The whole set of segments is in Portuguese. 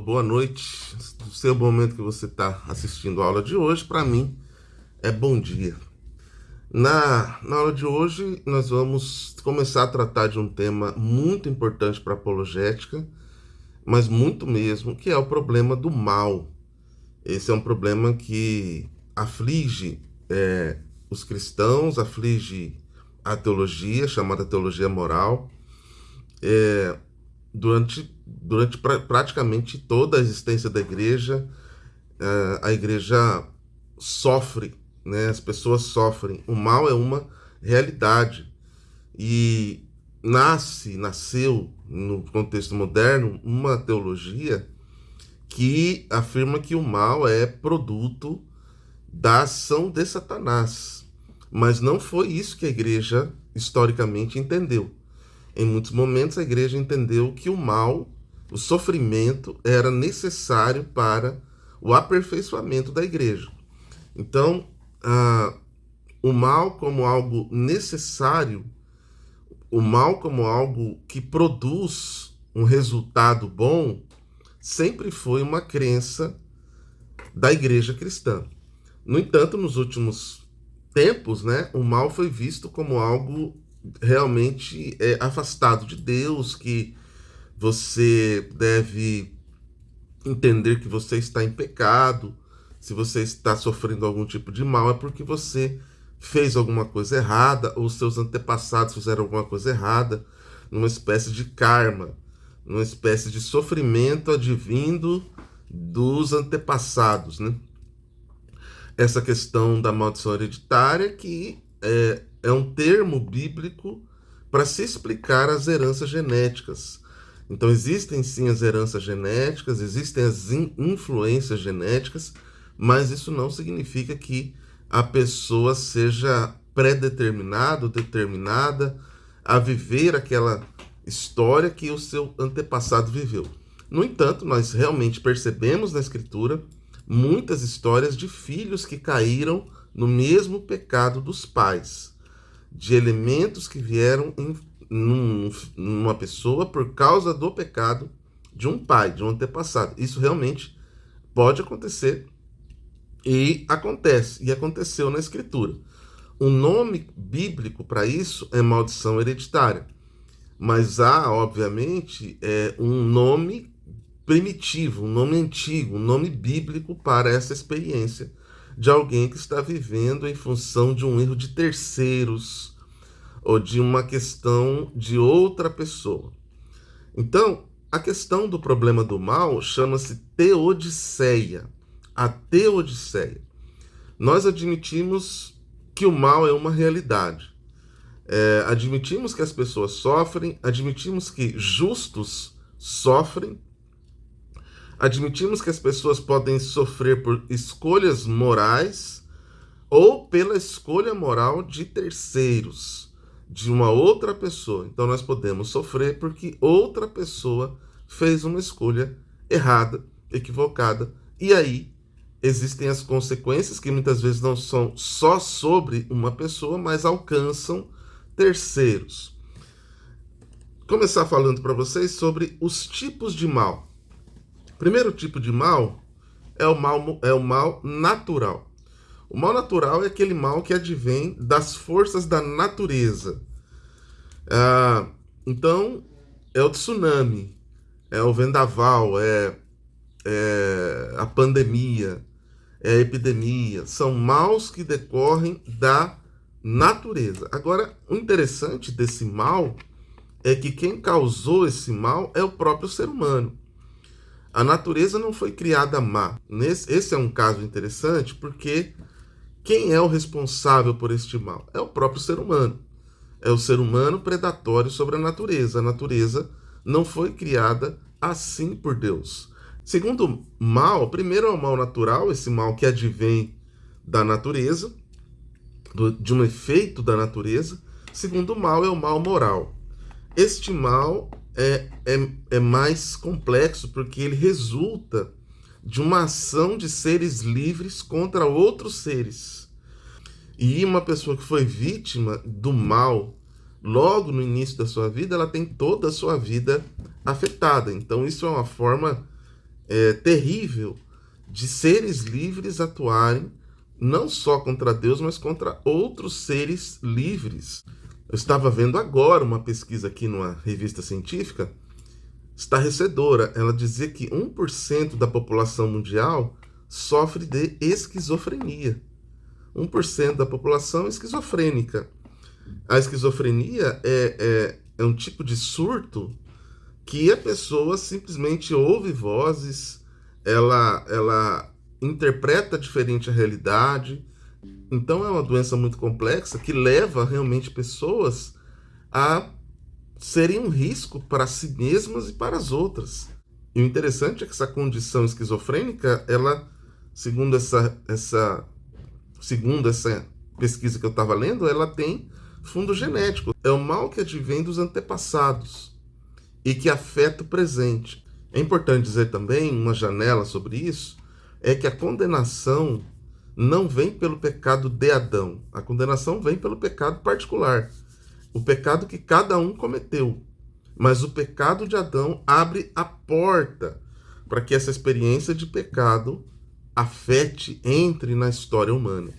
boa noite. No seu momento que você está assistindo a aula de hoje, para mim é bom dia. Na aula de hoje, nós vamos começar a tratar de um tema muito importante para a apologética, mas muito mesmo, que é o problema do mal. Esse é um problema que aflige os cristãos, aflige a teologia, chamada teologia moral, durante praticamente toda a existência da igreja. A igreja sofre, né? As pessoas sofrem. O mal é uma realidade e nasceu no contexto moderno uma teologia que afirma que o mal é produto da ação de Satanás, mas não foi isso que a igreja historicamente entendeu. Em muitos momentos a igreja entendeu que o mal, o sofrimento, era necessário para o aperfeiçoamento da igreja. Então, o mal como algo necessário, o mal como algo que produz um resultado bom, sempre foi uma crença da igreja cristã. No entanto, nos últimos tempos, né, o mal foi visto como algo realmente afastado de Deus, que você deve entender que você está em pecado. Se você está sofrendo algum tipo de mal, é porque você fez alguma coisa errada, ou seus antepassados fizeram alguma coisa errada, numa espécie de karma, numa espécie de sofrimento advindo dos antepassados, né? Essa questão da maldição hereditária, que é um termo bíblico para se explicar as heranças genéticas. Então, existem sim as heranças genéticas, existem as influências genéticas, mas isso não significa que a pessoa seja predeterminada ou determinada a viver aquela história que o seu antepassado viveu. No entanto, nós realmente percebemos na Escritura muitas histórias de filhos que caíram no mesmo pecado dos pais, de elementos que vieram numa pessoa por causa do pecado de um pai, de um antepassado. Isso realmente pode acontecer e acontece, e aconteceu na Escritura. O nome bíblico para isso é maldição hereditária, mas há, obviamente, um nome primitivo, um nome antigo, um nome bíblico para essa experiência de alguém que está vivendo em função de um erro de terceiros ou de uma questão de outra pessoa. Então, a questão do problema do mal chama-se teodiceia. A teodiceia. Nós admitimos que o mal é uma realidade. Admitimos que as pessoas sofrem, admitimos que justos sofrem, admitimos que as pessoas podem sofrer por escolhas morais ou pela escolha moral de terceiros, de uma outra pessoa. Então nós podemos sofrer porque outra pessoa fez uma escolha errada, equivocada, e aí existem as consequências que muitas vezes não são só sobre uma pessoa, mas alcançam terceiros. Começar falando para vocês sobre os tipos de mal. O primeiro tipo de mal é o mal natural. O mal natural é aquele mal que advém das forças da natureza. Então, é o tsunami, é o vendaval, é a pandemia, é a epidemia. São maus que decorrem da natureza. Agora, o interessante desse mal é que quem causou esse mal é o próprio ser humano. A natureza não foi criada má. Esse é um caso interessante porque quem é o responsável por este mal? É o próprio ser humano. É o ser humano predatório sobre a natureza. A natureza não foi criada assim por Deus. Segundo mal, primeiro é o mal natural, esse mal que advém da natureza, de um efeito da natureza. Segundo mal é o mal moral. Este mal é mais complexo porque ele resulta de uma ação de seres livres contra outros seres. E uma pessoa que foi vítima do mal logo no início da sua vida, ela tem toda a sua vida afetada. Então isso é uma forma terrível de seres livres atuarem não só contra Deus, mas contra outros seres livres. Eu estava vendo agora uma pesquisa aqui numa revista científica estarrecedora. Ela dizia que 1% da população mundial sofre de esquizofrenia. 1% da população é esquizofrênica. A esquizofrenia é um tipo de surto que a pessoa simplesmente ouve vozes, ela interpreta diferente a realidade. Então é uma doença muito complexa que leva realmente pessoas a serem um risco para si mesmas e para as outras. E o interessante é que essa condição esquizofrênica, ela, segundo essa pesquisa que eu estava lendo, ela tem fundo genético. É o mal que advém dos antepassados e que afeta o presente. É importante dizer também, uma janela sobre isso, é que a condenação não vem pelo pecado de Adão. A condenação vem pelo pecado particular. O pecado que cada um cometeu. Mas o pecado de Adão abre a porta para que essa experiência de pecado afete, entre na história humana.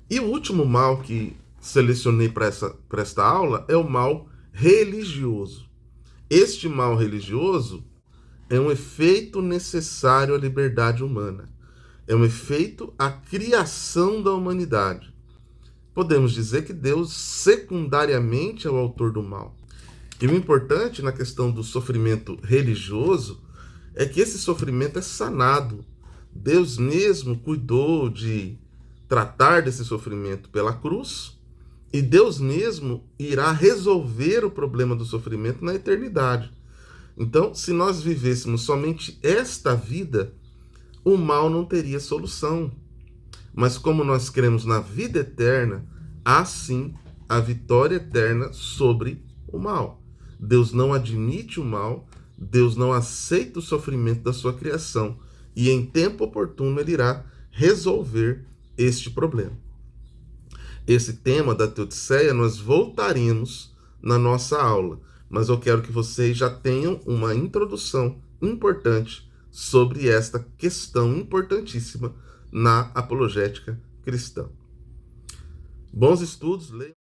E o último mal que selecionei para esta aula é o mal religioso. Este mal religioso é um efeito necessário à liberdade humana. É um efeito à criação da humanidade. Podemos dizer que Deus secundariamente é o autor do mal. E o importante na questão do sofrimento religioso é que esse sofrimento é sanado. Deus mesmo cuidou de tratar desse sofrimento pela cruz, e Deus mesmo irá resolver o problema do sofrimento na eternidade. Então, se nós vivêssemos somente esta vida, o mal não teria solução. Mas como nós cremos na vida eterna, há sim a vitória eterna sobre o mal. Deus não admite o mal, Deus não aceita o sofrimento da sua criação, e em tempo oportuno ele irá resolver este problema. Esse tema da Teodiceia nós voltaremos na nossa aula, mas eu quero que vocês já tenham uma introdução importante sobre esta questão importantíssima na apologética cristã. Bons estudos, leiam.